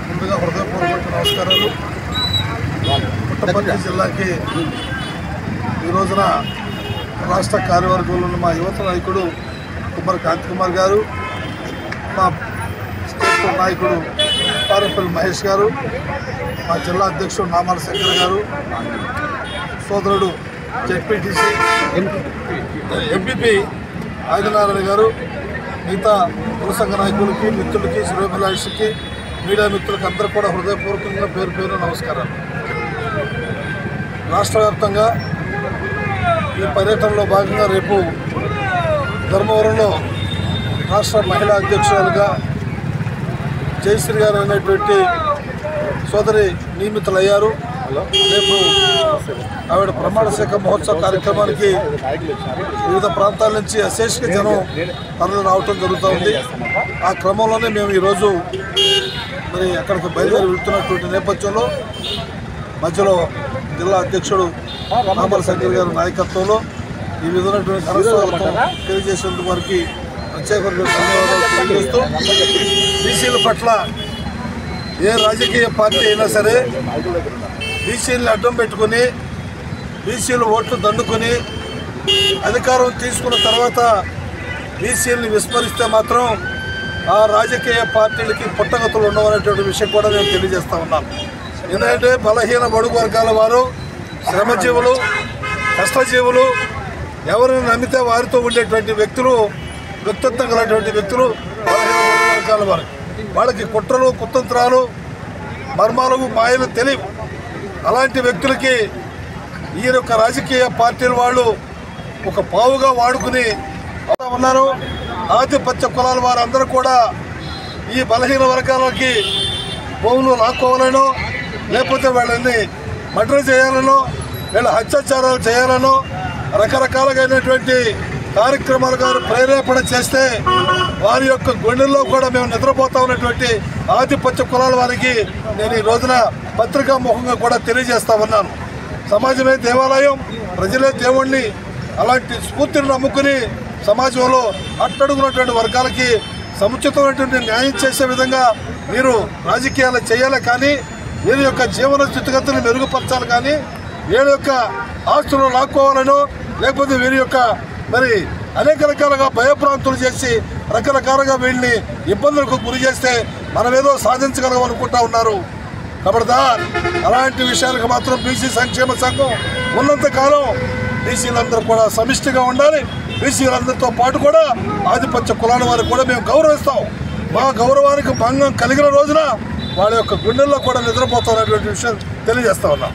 ముందుగా హృదయపూర్వక నమస్కారాలు. పుట్టపర్తి జిల్లాకి ఈ రోజున రాష్ట్ర కార్యవర్గంలో ఉన్న మా యువత నాయకుడు కుమ్మరి కాంతి కుమార్ గారు, మా స్టేట్ నాయకుడు పారెపల్లి మహేష్ గారు, మా జిల్లా అధ్యక్షుడు నామాల శంకర్ గారు, సోదరుడు జెడ్పీటీసీ ఎంపీపీ ఆదినారాయణ గారు, మిగతా కుల సంఘ నాయకులకి, మిత్రులకి, శ్రేయోభిలాషికి, మీడియా మిత్రులకి అందరూ కూడా హృదయపూర్వకంగా పేరు పేరు నమస్కారాలు. రాష్ట్ర వ్యాప్తంగా ఈ పర్యటనలో భాగంగా రేపు ధర్మవరంలో రాష్ట్ర మహిళా అధ్యక్షురాలుగా జయశ్రీ గారు అనేటువంటి సోదరి నియమితులయ్యారు. రేపు ఆవిడ ప్రమాణ శాఖ మహోత్సవ కార్యక్రమానికి వివిధ ప్రాంతాల నుంచి అశేషక జనం తరలి రావటం జరుగుతూ ఉంది. ఆ క్రమంలోనే మేము ఈరోజు మరి అక్కడికి బయలుదేరి వెళ్తున్నటువంటి నేపథ్యంలో మధ్యలో జిల్లా అధ్యక్షుడు నామాల శంకర్ గారి నాయకత్వంలో ఈ విధమైనటువంటి ఘనస్వాగతం తెలియజేసేందుకు వారికి ప్రత్యేకమైన ధన్యవాదాలు తెలియజేస్తూ, బీసీల పట్ల ఏ రాజకీయ పార్టీ అయినా సరే బీసీలను అడ్డం పెట్టుకుని బీసీలు ఓట్లు దండుకొని అధికారం తీసుకున్న తర్వాత బీసీలని విస్మరిస్తే మాత్రం ఆ రాజకీయ పార్టీలకి పుట్టగతులు ఉండవనేటువంటి విషయం కూడా నేను తెలియజేస్తా ఉన్నాను. ఎందుకంటే బలహీన బడుగు వర్గాల వారు, శ్రమజీవులు, కష్టజీవులు, ఎవరిని నమ్మితే వారితో ఉండేటువంటి వ్యక్తులు, వ్యక్తిత్వం కలిగినటువంటి వ్యక్తులు బలహీన బడుగు వర్గాల వారు. వాళ్ళకి కుట్రలు, కుతంత్రాలు, మర్మాలు, మాయలు తెలియవు. అలాంటి వ్యక్తులకి ఈ యొక్క రాజకీయ పార్టీల వాళ్ళు ఒక పావుగా వాడుకుని ఉన్నారు. ఆధిపత్య కులాల వారందరూ కూడా ఈ బలహీన వర్గాలకి భూములు లాక్కోవాలనో, లేకపోతే వాళ్ళని మర్డర్ చేయాలనో, వీళ్ళ అత్యాచారాలు చేయాలనో రకరకాలుగైనటువంటి కార్యక్రమాలు గారు ప్రేరేపణ చేస్తే వారి యొక్క గుండెల్లో కూడా మేము నిద్రపోతా ఉన్నటువంటి ఆధిపత్య కులాల వారికి నేను ఈ రోజున పత్రికా ముఖంగా కూడా తెలియజేస్తా ఉన్నాను. సమాజమే దేవాలయం, ప్రజలే దేవుణ్ణి. అలాంటి స్ఫూర్తిని నమ్ముకుని సమాజంలో అట్టడుగున్నటువంటి వర్గాలకి సముచితమైనటువంటి న్యాయం చేసే విధంగా మీరు రాజకీయాలు చేయాలి, కానీ వీరి యొక్క జీవన స్థితిగతులను మెరుగుపరచాలి, కానీ వీరి యొక్క ఆస్తులు లాక్కోవాలనో, లేకపోతే వీరి యొక్క మరి అనేక రకాలుగా భయభ్రాంతులు చేసి రకరకాలుగా వీళ్ళని ఇబ్బందులకు గురి చేస్తే మనమేదో సాధించగలం అనుకుంటా ఉన్నారు. ఖబర్దార్, అలాంటి విషయాలకు మాత్రం బీసీ సంక్షేమ సంఘం ఉన్నంతకాలం బీసీలందరూ కూడా సమిష్టిగా ఉండాలి. బీసీలందరితో పాటు కూడా ఆధిపత్య కులాల వారికి కూడా మేము గౌరవిస్తాం. మా గౌరవానికి భంగం కలిగిన రోజున వాళ్ళ యొక్క గుండెల్లో కూడా నిద్రపోతున్నటువంటి విషయం తెలియజేస్తా ఉన్నాం.